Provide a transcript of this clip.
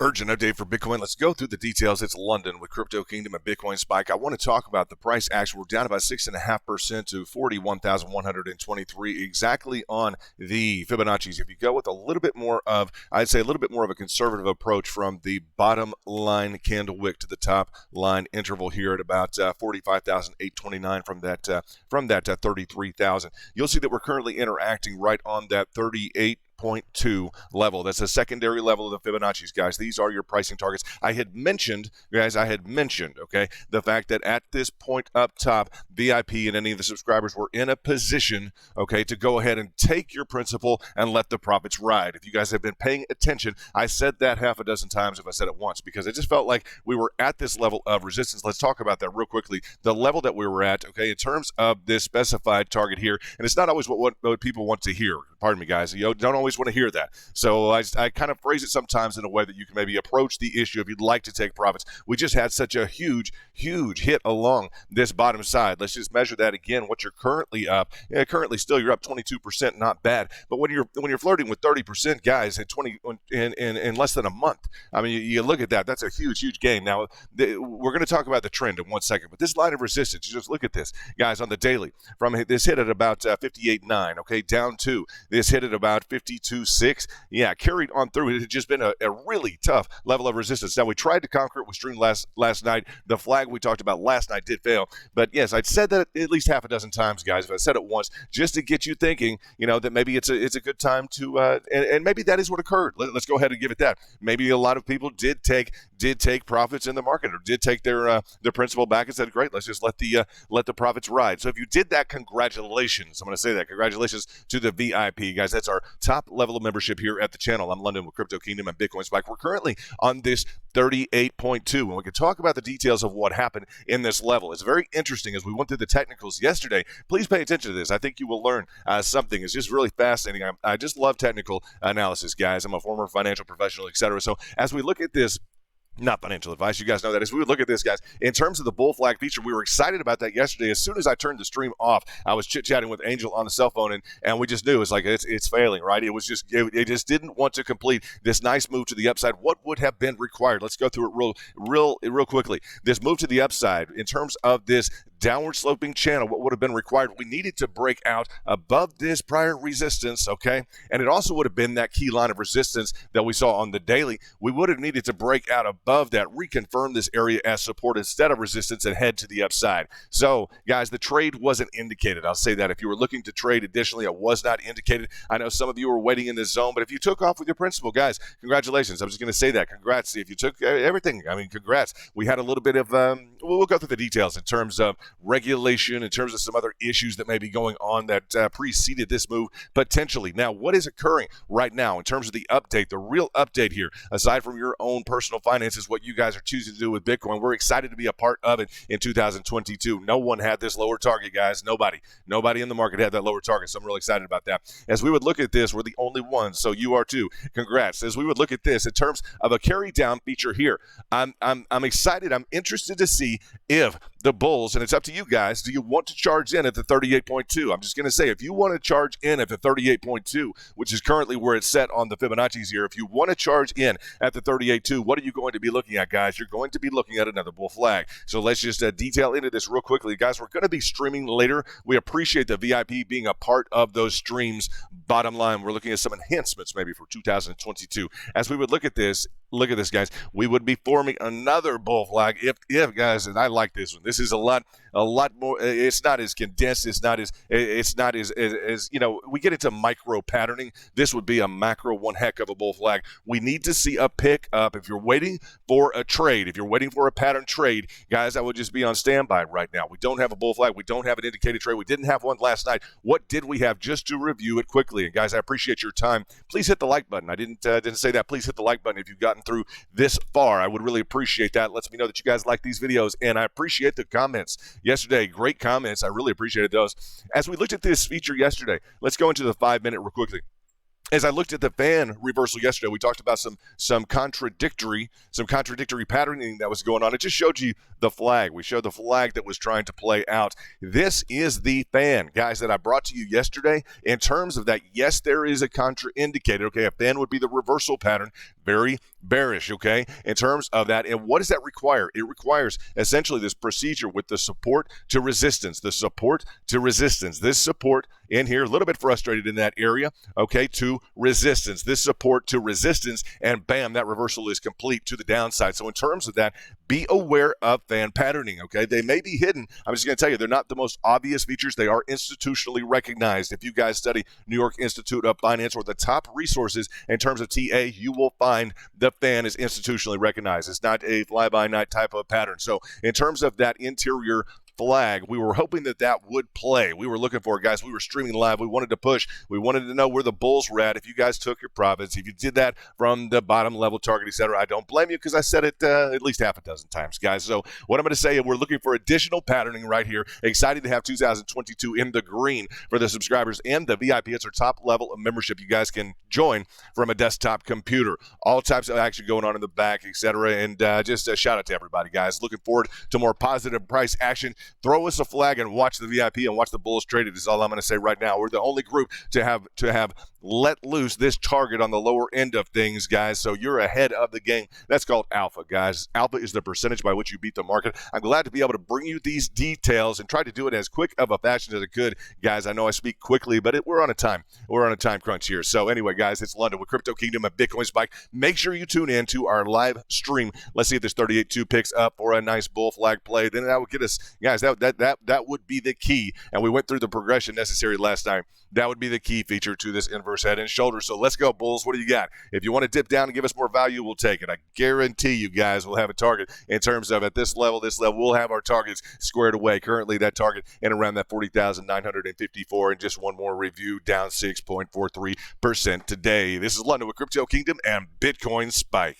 Urgent update for Bitcoin. Let's go through the details. It's London with Crypto Kingdom and Bitcoin Spike. I want to talk about the price action. We're down about 6.5% to 41,123 exactly on the Fibonacci's. If you go with a little bit more of, I'd say a little bit more of a conservative approach from the bottom line candle wick to the top line interval here at about 45,829 from that 33,000. You'll see that we're currently interacting right on that 38.2 level. That's a secondary level of the Fibonacci's, guys. These are your pricing targets. I had mentioned, okay, the fact that at this point up top, VIP and any of the subscribers were in a position, okay, to go ahead and take your principal and let the profits ride. If you guys have been paying attention, I said that half a dozen times if I said it once, because it just felt like we were at this level of resistance. Let's talk about that real quickly. The level that we were at, okay, in terms of this specified target here, and it's not always what people want to hear. Pardon me, guys. You don't always want to hear that. So I kind of phrase it sometimes in a way that you can maybe approach the issue if you'd like to take profits. We just had such a huge hit along this bottom side. Let's just measure that again. What you're currently up. Yeah, currently still you're up 22%, not bad. But when you're flirting with 30%, guys, in less than a month, I mean, you look at that. That's a huge gain. Now we're going to talk about the trend in 1 second, but this line of resistance, you just look at this, guys, on the daily. From this hit at about 58.9, okay, down to this hit at about 52.6. Yeah, carried on through. It had just been a really tough level of resistance. Now, we tried to conquer it with stream last night. The flag we talked about last night did fail. But, yes, I'd said that at least half a dozen times, guys. If I said it once, just to get you thinking, that maybe it's a good time to and maybe that is what occurred. Let's go ahead and give it that. Maybe a lot of people did take profits in the market or did take their principal back and said, great, let's just let the profits ride. So if you did that, congratulations. I'm going to say that. Congratulations to the VIP. Guys, that's our top level of membership here at the channel. I'm London with Crypto Kingdom and Bitcoin Spike. We're currently on this 38.2, and we can talk about the details of what happened in this level. It's very interesting as we went through the technicals yesterday. Please pay attention to this. I think you will learn something. It's just really fascinating. I just love technical analysis, guys. I'm a former financial professional, etc. So as we look at this, not financial advice, you guys know that. As we would look at this, guys, in terms of the bull flag feature, we were excited about that yesterday. As soon as I turned the stream off, I was chit-chatting with Angel on the cell phone, and we just knew it's like it's failing, right? It just didn't want to complete this nice move to the upside. What would have been required? Let's go through it real quickly. This move to the upside, in terms of this downward sloping channel, what would have been required? We needed to break out above this prior resistance, okay? And it also would have been that key line of resistance that we saw on the daily. We would have needed to break out above that, reconfirm this area as support instead of resistance, and head to the upside. So, guys, the trade wasn't indicated. I'll say that. If you were looking to trade additionally, it was not indicated. I know some of you were waiting in this zone, but if you took off with your principal, guys, congratulations. I'm just going to say that. Congrats. If you took everything, I mean, congrats. We had a little bit of, we'll go through the details in terms of regulation, in terms of some other issues that may be going on that preceded this move potentially. Now, what is occurring right now in terms of the update, the real update here, aside from your own personal finances, what you guys are choosing to do with Bitcoin? We're excited to be a part of it in 2022. No one had this lower target, guys. Nobody in the market had that lower target, so I'm really excited about that. As we would look at this, we're the only ones, so you are too. Congrats. As we would look at this in terms of a carry down feature here, I'm excited. I'm interested to see if the bulls, and it's up to you guys, do you want to charge in at the 38.2? I'm just going to say, if you want to charge in at the 38.2, which is currently where it's set on the Fibonacci's here, if you want to charge in at the 38.2, what are you going to be looking at, guys? You're going to be looking at another bull flag. So let's just detail into this real quickly. Guys, we're going to be streaming later. We appreciate the VIP being a part of those streams. Bottom line, we're looking at some enhancements maybe for 2022. As we would look at this, guys, we would be forming another bull flag if guys, and I like this one. This is a lot more. It's not as condensed. It's not as we get into micro patterning. This would be a macro, one heck of a bull flag. We need to see a pick up. If you're waiting for a trade, if you're waiting for a pattern trade, guys, I would just be on standby right now. We don't have a bull flag. We don't have an indicated trade. We didn't have one last night. What did we have? Just to review it quickly. And guys, I appreciate your time. Please hit the like button. I didn't say that. Please hit the like button if you've gotten through this far. I would really appreciate that. It lets me know that you guys like these videos, and I appreciate the comments yesterday. Great comments. I really appreciated those. As we looked at this feature yesterday, let's go into the 5-minute real quickly. As I looked at the fan reversal yesterday, we talked about some contradictory patterning that was going on. It just showed you the flag. We showed the flag that was trying to play out. This is the fan, guys, that I brought to you yesterday. In terms of that, yes, there is a contraindicator. Okay, a fan would be the reversal pattern. Very, bearish, okay, in terms of that. And what does that require? It requires essentially this procedure with the support to resistance, the support to resistance, this support in here, a little bit frustrated in that area, okay, to resistance, this support to resistance, and bam, that reversal is complete to the downside. So in terms of that, be aware of fan patterning, okay? They may be hidden. I'm just going to tell you, they're not the most obvious features. They are institutionally recognized. If you guys study New York Institute of Finance or the top resources in terms of TA, you will find the fan is institutionally recognized. It's not a fly-by-night type of pattern. So in terms of that interior flag, we were hoping that that would play. We were looking for it, guys. We were streaming live. We wanted to push. We wanted to know where the bulls were at. If you guys took your profits, if you did that from the bottom level target, etc., I don't blame you because I said it at least half a dozen times, guys. So what I'm going to say, we're looking for additional patterning right here. Excited to have 2022 in the green for the subscribers and the VIP. It's our top level of membership you guys can join from a desktop computer. All types of action going on in the back, etc. And just a shout out to everybody, guys. Looking forward to more positive price action. Throw us a flag and watch the VIP and watch the bulls traded is all I'm going to say right now. We're the only group to have let loose this target on the lower end of things, guys. So you're ahead of the game. That's called alpha, guys. Alpha is the percentage by which you beat the market. I'm glad to be able to bring you these details and try to do it as quick of a fashion as I could, guys. I know I speak quickly, but we're on a time crunch here. So anyway, guys, it's London with Crypto Kingdom and Bitcoin Spike. Make sure you tune in to our live stream. Let's see if this 38.2 picks up for a nice bull flag play. Then that would get us, guys. That would be the key. And we went through the progression necessary last time. That would be the key feature to this inverse head and shoulder. So let's go, bulls. What do you got? If you want to dip down and give us more value, we'll take it. I guarantee you guys will have a target in terms of at this level, we'll have our targets squared away. Currently, that target in around that 40,954. And just one more review, down 6.43% today. This is London with Crypto Kingdom and Bitcoin Spike.